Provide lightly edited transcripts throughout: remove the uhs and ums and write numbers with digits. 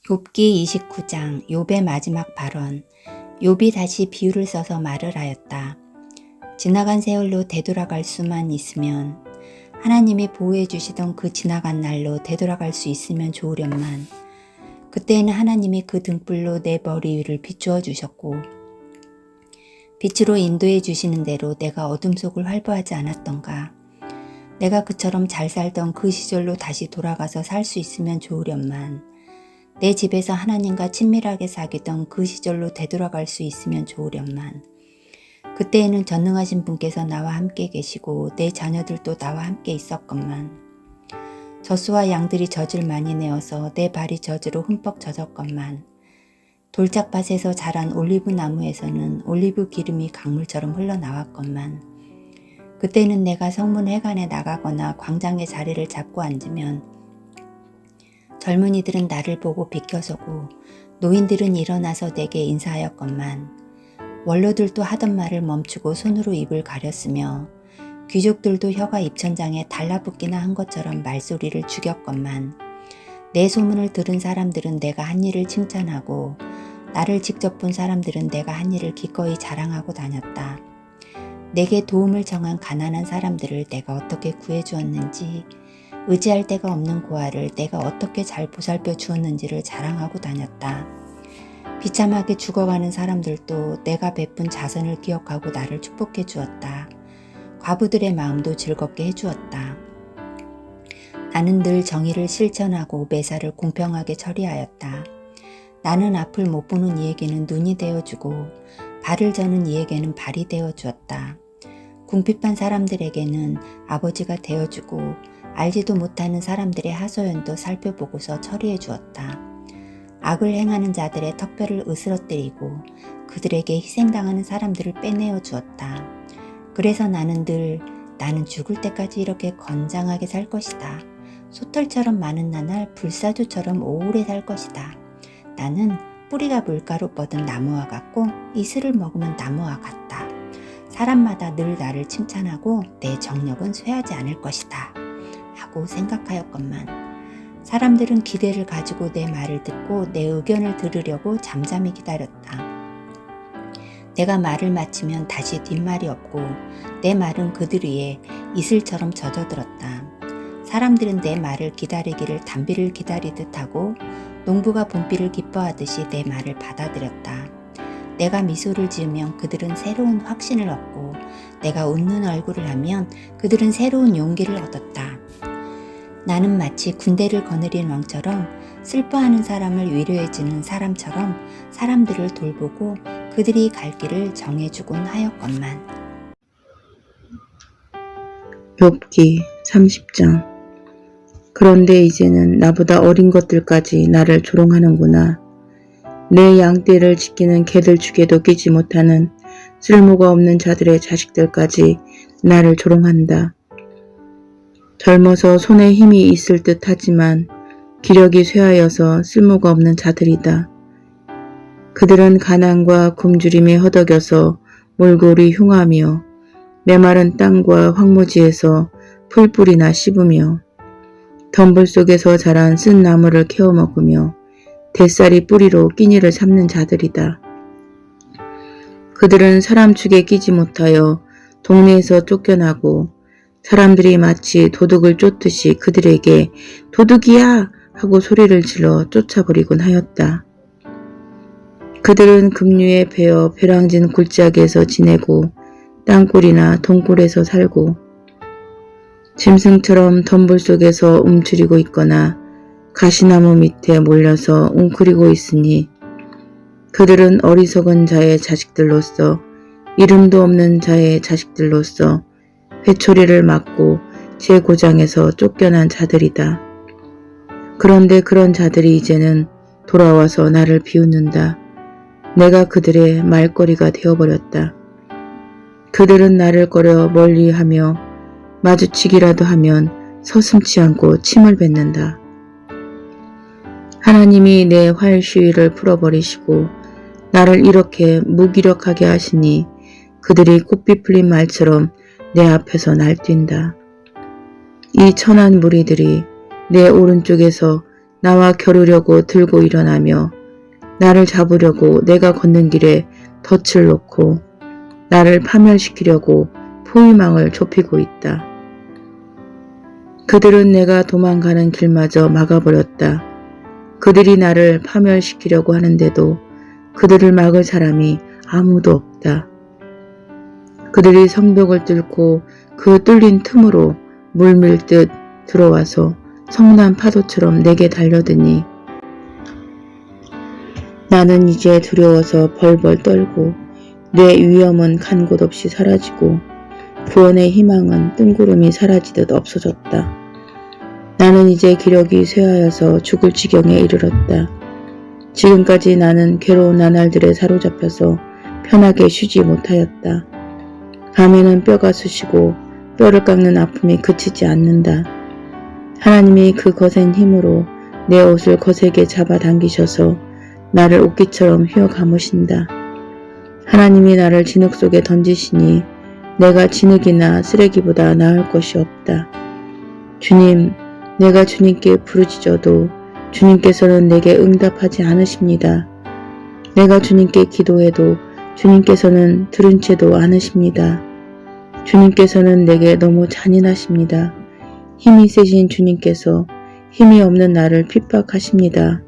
욥기 29장 욥의 마지막 발언. 욥이 다시 비유를 써서 말을 하였다. 지나간 세월로 되돌아갈 수만 있으면, 하나님이 보호해 주시던 그 지나간 날로 되돌아갈 수 있으면 좋으련만, 그때에는 하나님이 그 등불로 내 머리 위를 비추어 주셨고, 빛으로 인도해 주시는 대로 내가 어둠 속을 활보하지 않았던가. 내가 그처럼 잘 살던 그 시절로 다시 돌아가서 살 수 있으면 좋으련만, 내 집에서 하나님과 친밀하게 사귀던 그 시절로 되돌아갈 수 있으면 좋으련만, 그때에는 전능하신 분께서 나와 함께 계시고 내 자녀들도 나와 함께 있었건만, 젖소와 양들이 젖을 많이 내어서 내 발이 젖으로 흠뻑 젖었건만, 돌짝밭에서 자란 올리브 나무에서는 올리브 기름이 강물처럼 흘러나왔건만, 그때는 내가 성문 회관에 나가거나 광장에 자리를 잡고 앉으면 젊은이들은 나를 보고 비켜서고 노인들은 일어나서 내게 인사하였건만, 원로들도 하던 말을 멈추고 손으로 입을 가렸으며 귀족들도 혀가 입천장에 달라붙기나 한 것처럼 말소리를 죽였건만, 내 소문을 들은 사람들은 내가 한 일을 칭찬하고 나를 직접 본 사람들은 내가 한 일을 기꺼이 자랑하고 다녔다. 내게 도움을 청한 가난한 사람들을 내가 어떻게 구해주었는지, 의지할 데가 없는 고아를 내가 어떻게 잘 보살펴 주었는지를 자랑하고 다녔다. 비참하게 죽어가는 사람들도 내가 베푼 자선을 기억하고 나를 축복해 주었다. 과부들의 마음도 즐겁게 해주었다. 나는 늘 정의를 실천하고 매사를 공평하게 처리하였다. 나는 앞을 못 보는 이에게는 눈이 되어주고 발을 저는 이에게는 발이 되어주었다. 궁핍한 사람들에게는 아버지가 되어주고 알지도 못하는 사람들의 하소연도 살펴보고서 처리해 주었다. 악을 행하는 자들의 턱뼈를 으스러뜨리고 그들에게 희생당하는 사람들을 빼내어 주었다. 그래서 나는 죽을 때까지 이렇게 건장하게 살 것이다. 소털처럼 많은 나날 불사조처럼 오래 살 것이다. 나는 뿌리가 물가로 뻗은 나무와 같고 이슬을 먹으면 나무와 같다. 사람마다 늘 나를 칭찬하고 내 정력은 쇠하지 않을 것이다 하고 생각하였건만, 사람들은 기대를 가지고 내 말을 듣고 내 의견을 들으려고 잠잠히 기다렸다. 내가 말을 마치면 다시 뒷말이 없고 내 말은 그들 위에 이슬처럼 젖어들었다. 사람들은 내 말을 기다리기를 단비를 기다리듯 하고 농부가 봄비를 기뻐하듯이 내 말을 받아들였다. 내가 미소를 지으면 그들은 새로운 확신을 얻고 내가 웃는 얼굴을 하면 그들은 새로운 용기를 얻었다. 나는 마치 군대를 거느린 왕처럼 슬퍼하는 사람을 위로해주는 사람처럼 사람들을 돌보고 그들이 갈 길을 정해주곤 하였건만. 욥기 30장. 그런데 이제는 나보다 어린 것들까지 나를 조롱하는구나. 내 양떼를 지키는 개들 죽에도 끼지 못하는 쓸모가 없는 자들의 자식들까지 나를 조롱한다. 젊어서 손에 힘이 있을 듯 하지만 기력이 쇠하여서 쓸모가 없는 자들이다. 그들은 가난과 굶주림에 허덕여서 몰골이 흉하며 메마른 땅과 황무지에서 풀뿌리나 씹으며 덤불 속에서 자란 쓴 나무를 캐어 먹으며 뱃살이 뿌리로 끼니를 삼는 자들이다. 그들은 사람 축에 끼지 못하여 동네에서 쫓겨나고 사람들이 마치 도둑을 쫓듯이 그들에게 도둑이야 하고 소리를 질러 쫓아버리곤 하였다. 그들은 급류에 베어 벼랑진 굴짝에서 지내고 땅굴이나 동굴에서 살고 짐승처럼 덤불 속에서 움츠리고 있거나 가시나무 밑에 몰려서 웅크리고 있으니, 그들은 어리석은 자의 자식들로서 이름도 없는 자의 자식들로서 회초리를 맞고 제 고장에서 쫓겨난 자들이다. 그런데 그런 자들이 이제는 돌아와서 나를 비웃는다. 내가 그들의 말거리가 되어버렸다. 그들은 나를 꺼려 멀리하며 마주치기라도 하면 서슴지 않고 침을 뱉는다. 하나님이 내 활시위를 풀어버리시고 나를 이렇게 무기력하게 하시니 그들이 꽃비 풀린 말처럼 내 앞에서 날뛴다. 이 천한 무리들이 내 오른쪽에서 나와 겨루려고 들고 일어나며 나를 잡으려고 내가 걷는 길에 덫을 놓고 나를 파멸시키려고 포위망을 좁히고 있다. 그들은 내가 도망가는 길마저 막아버렸다. 그들이 나를 파멸시키려고 하는데도 그들을 막을 사람이 아무도 없다. 그들이 성벽을 뚫고 그 뚫린 틈으로 물밀듯 들어와서 성난 파도처럼 내게 달려드니 나는 이제 두려워서 벌벌 떨고 내 위험은 간 곳 없이 사라지고 구원의 희망은 뜬구름이 사라지듯 없어졌다. 나는 이제 기력이 쇠하여서 죽을 지경에 이르렀다. 지금까지 나는 괴로운 나날들에 사로잡혀서 편하게 쉬지 못하였다. 밤에는 뼈가 쑤시고 뼈를 깎는 아픔이 그치지 않는다. 하나님이 그 거센 힘으로 내 옷을 거세게 잡아당기셔서 나를 옷깃처럼 휘어 감으신다. 하나님이 나를 진흙 속에 던지시니 내가 진흙이나 쓰레기보다 나을 것이 없다. 주님, 내가 주님께 부르짖어도 주님께서는 내게 응답하지 않으십니다. 내가 주님께 기도해도 주님께서는 들은 채도 않으십니다. 주님께서는 내게 너무 잔인하십니다. 힘이 세신 주님께서 힘이 없는 나를 핍박하십니다.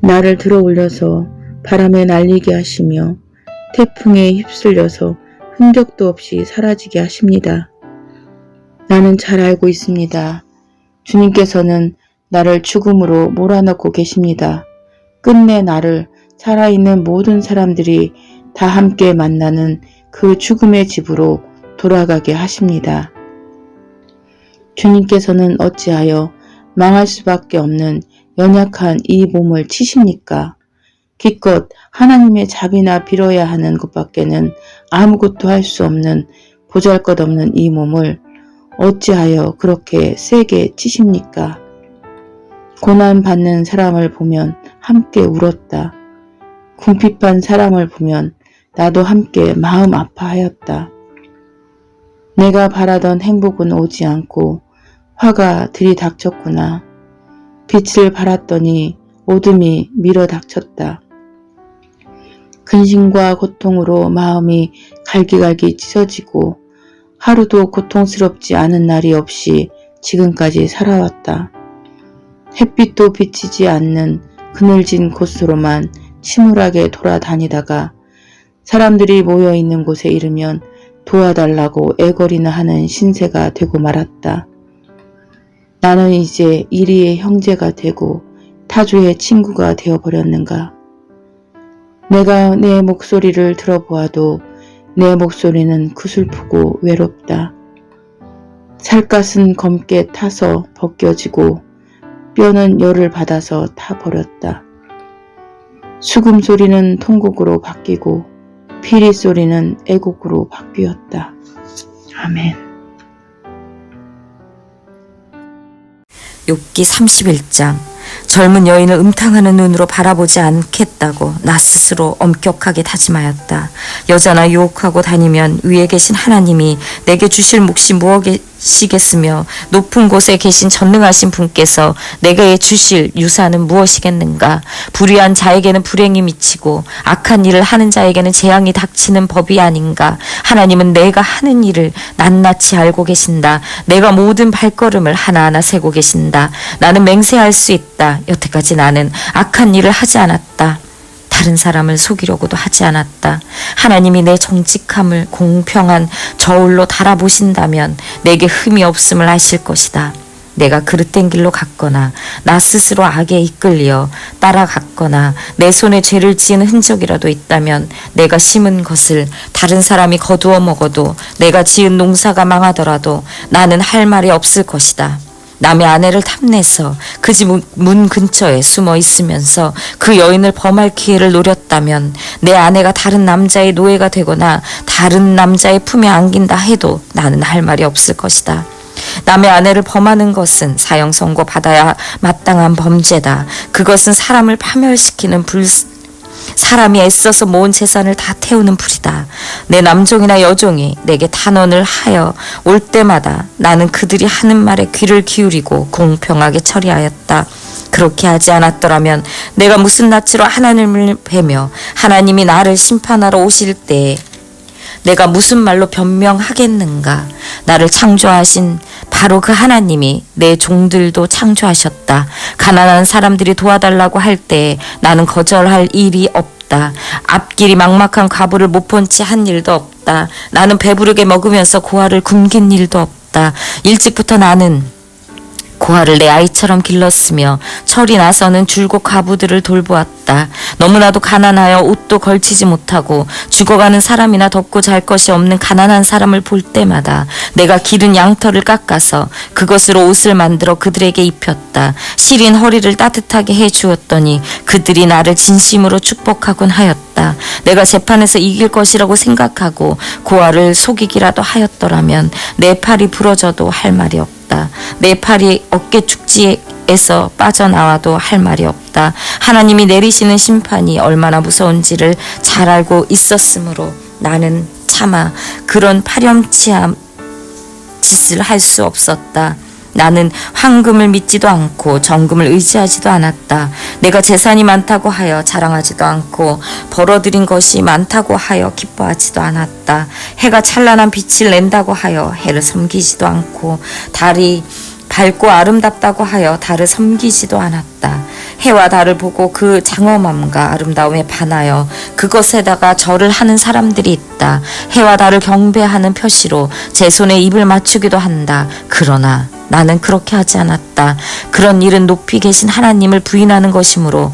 나를 들어 올려서 바람에 날리게 하시며 태풍에 휩쓸려서 흔적도 없이 사라지게 하십니다. 나는 잘 알고 있습니다. 주님께서는 나를 죽음으로 몰아넣고 계십니다. 끝내 나를 살아있는 모든 사람들이 다 함께 만나는 그 죽음의 집으로 돌아가게 하십니다. 주님께서는 어찌하여 망할 수밖에 없는 연약한 이 몸을 치십니까? 기껏 하나님의 자비나 빌어야 하는 것밖에는 아무것도 할 수 없는 보잘것없는 이 몸을 어찌하여 그렇게 세게 치십니까? 고난받는 사람을 보면 함께 울었다. 궁핍한 사람을 보면 나도 함께 마음 아파하였다. 내가 바라던 행복은 오지 않고 화가 들이닥쳤구나. 빛을 발았더니 어둠이 밀어닥쳤다. 근심과 고통으로 마음이 갈기갈기 찢어지고 하루도 고통스럽지 않은 날이 없이 지금까지 살아왔다. 햇빛도 비치지 않는 그늘진 곳으로만 침울하게 돌아다니다가 사람들이 모여있는 곳에 이르면 도와달라고 애걸이나 하는 신세가 되고 말았다. 나는 이제 이리의 형제가 되고 타주의 친구가 되어버렸는가. 내가 내 목소리를 들어보아도 내 목소리는 구슬프고 외롭다. 살갗은 검게 타서 벗겨지고 뼈는 열을 받아서 타버렸다. 수금 소리는 통곡으로 바뀌고 피리 소리는 애곡으로 바뀌었다. 아멘. 욥기 31장. 젊은 여인을 음탕하는 눈으로 바라보지 않겠다고 나 스스로 엄격하게 다짐하였다. 여자나 유혹하고 다니면 위에 계신 하나님이 내게 주실 몫이 무엇이겠으며 높은 곳에 계신 전능하신 분께서 내게 주실 유산은 무엇이겠는가. 불의한 자에게는 불행이 미치고 악한 일을 하는 자에게는 재앙이 닥치는 법이 아닌가. 하나님은 내가 하는 일을 낱낱이 알고 계신다. 내가 모든 발걸음을 하나하나 세고 계신다. 나는 맹세할 수 있다. 여태까지 나는 악한 일을 하지 않았다. 다른 사람을 속이려고도 하지 않았다. 하나님이 내 정직함을 공평한 저울로 달아보신다면 내게 흠이 없음을 아실 것이다. 내가 그릇된 길로 갔거나 나 스스로 악에 이끌려 따라갔거나 내 손에 죄를 지은 흔적이라도 있다면 내가 심은 것을 다른 사람이 거두어 먹어도 내가 지은 농사가 망하더라도 나는 할 말이 없을 것이다. 남의 아내를 탐내서 그 집 문 근처에 숨어 있으면서 그 여인을 범할 기회를 노렸다면 내 아내가 다른 남자의 노예가 되거나 다른 남자의 품에 안긴다 해도 나는 할 말이 없을 것이다. 남의 아내를 범하는 것은 사형 선고 받아야 마땅한 범죄다. 그것은 사람을 파멸시키는 사람이 애써서 모은 재산을 다 태우는 불이다. 내 남종이나 여종이 내게 탄원을 하여 올 때마다 나는 그들이 하는 말에 귀를 기울이고 공평하게 처리하였다. 그렇게 하지 않았더라면 내가 무슨 낯으로 하나님을 뵈며 하나님이 나를 심판하러 오실 때에 내가 무슨 말로 변명하겠는가. 나를 창조하신 바로 그 하나님이 내 종들도 창조하셨다. 가난한 사람들이 도와달라고 할 때 나는 거절할 일이 없다. 앞길이 막막한 과부를 못 본 채 한 일도 없다. 나는 배부르게 먹으면서 고아를 굶긴 일도 없다. 일찍부터 나는 고아를 내 아이처럼 길렀으며 철이 나서는 줄곧 과부들을 돌보았다. 너무나도 가난하여 옷도 걸치지 못하고 죽어가는 사람이나 덮고 잘 것이 없는 가난한 사람을 볼 때마다 내가 기른 양털을 깎아서 그것으로 옷을 만들어 그들에게 입혔다. 시린 허리를 따뜻하게 해주었더니 그들이 나를 진심으로 축복하곤 하였다. 내가 재판에서 이길 것이라고 생각하고 고아를 속이기라도 하였더라면 내 팔이 부러져도 할 말이 없다. 내 팔이 어깨 축지에서 빠져나와도 할 말이 없다. 하나님이 내리시는 심판이 얼마나 무서운지를 잘 알고 있었으므로 나는 차마 그런 파렴치한 짓을 할 수 없었다. 나는 황금을 믿지도 않고 정금을 의지하지도 않았다. 내가 재산이 많다고 하여 자랑하지도 않고 벌어들인 것이 많다고 하여 기뻐하지도 않았다. 해가 찬란한 빛을 낸다고 하여 해를 섬기지도 않고 달이 밝고 아름답다고 하여 달을 섬기지도 않았다. 해와 달을 보고 그 장엄함과 아름다움에 반하여 그것에다가 절을 하는 사람들이 있다. 해와 달을 경배하는 표시로 제 손에 입을 맞추기도 한다. 그러나 나는 그렇게 하지 않았다. 그런 일은 높이 계신 하나님을 부인하는 것이므로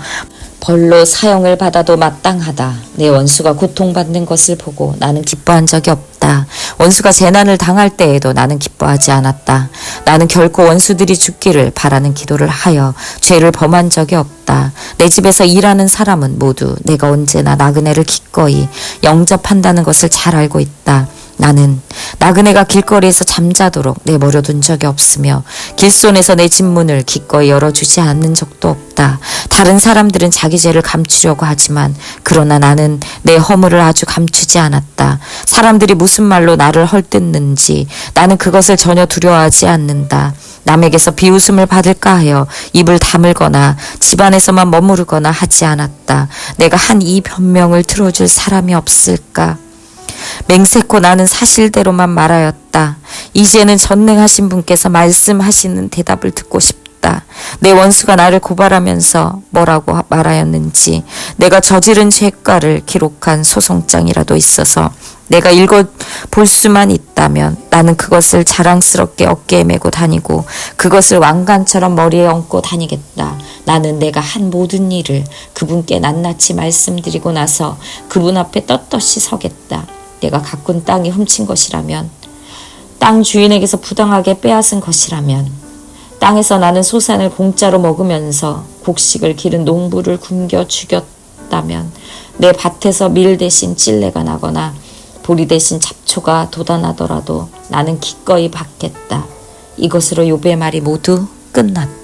벌로 사형을 받아도 마땅하다. 내 원수가 고통받는 것을 보고 나는 기뻐한 적이 없다. 원수가 재난을 당할 때에도 나는 기뻐하지 않았다. 나는 결코 원수들이 죽기를 바라는 기도를 하여 죄를 범한 적이 없다. 내 집에서 일하는 사람은 모두 내가 언제나 나그네를 기꺼이 영접한다는 것을 잘 알고 있다. 나는 나그네가 길거리에서 잠자도록 내버려둔 적이 없으며 길손에서 내 집 문을 기꺼이 열어주지 않는 적도 없다. 다른 사람들은 자기 죄를 감추려고 하지만 그러나 나는 내 허물을 아주 감추지 않았다. 사람들이 무슨 말로 나를 헐뜯는지 나는 그것을 전혀 두려워하지 않는다. 남에게서 비웃음을 받을까 하여 입을 다물거나 집안에서만 머무르거나 하지 않았다. 내가 한 이 변명을 들어줄 사람이 없을까? 맹세코 나는 사실대로만 말하였다. 이제는 전능하신 분께서 말씀하시는 대답을 듣고 싶다. 내 원수가 나를 고발하면서 뭐라고 말하였는지 내가 저지른 죄가를 기록한 소송장이라도 있어서 내가 읽어볼 수만 있다면 나는 그것을 자랑스럽게 어깨에 메고 다니고 그것을 왕관처럼 머리에 얹고 다니겠다. 나는 내가 한 모든 일을 그분께 낱낱이 말씀드리고 나서 그분 앞에 떳떳이 서겠다. 내가 가꾼 땅이 훔친 것이라면, 땅 주인에게서 부당하게 빼앗은 것이라면, 땅에서 나는 소산을 공짜로 먹으면서 곡식을 기른 농부를 굶겨 죽였다면, 내 밭에서 밀 대신 찔레가 나거나 보리 대신 잡초가 돋아나더라도 나는 기꺼이 받겠다. 이것으로 욥의 말이 모두 끝났다.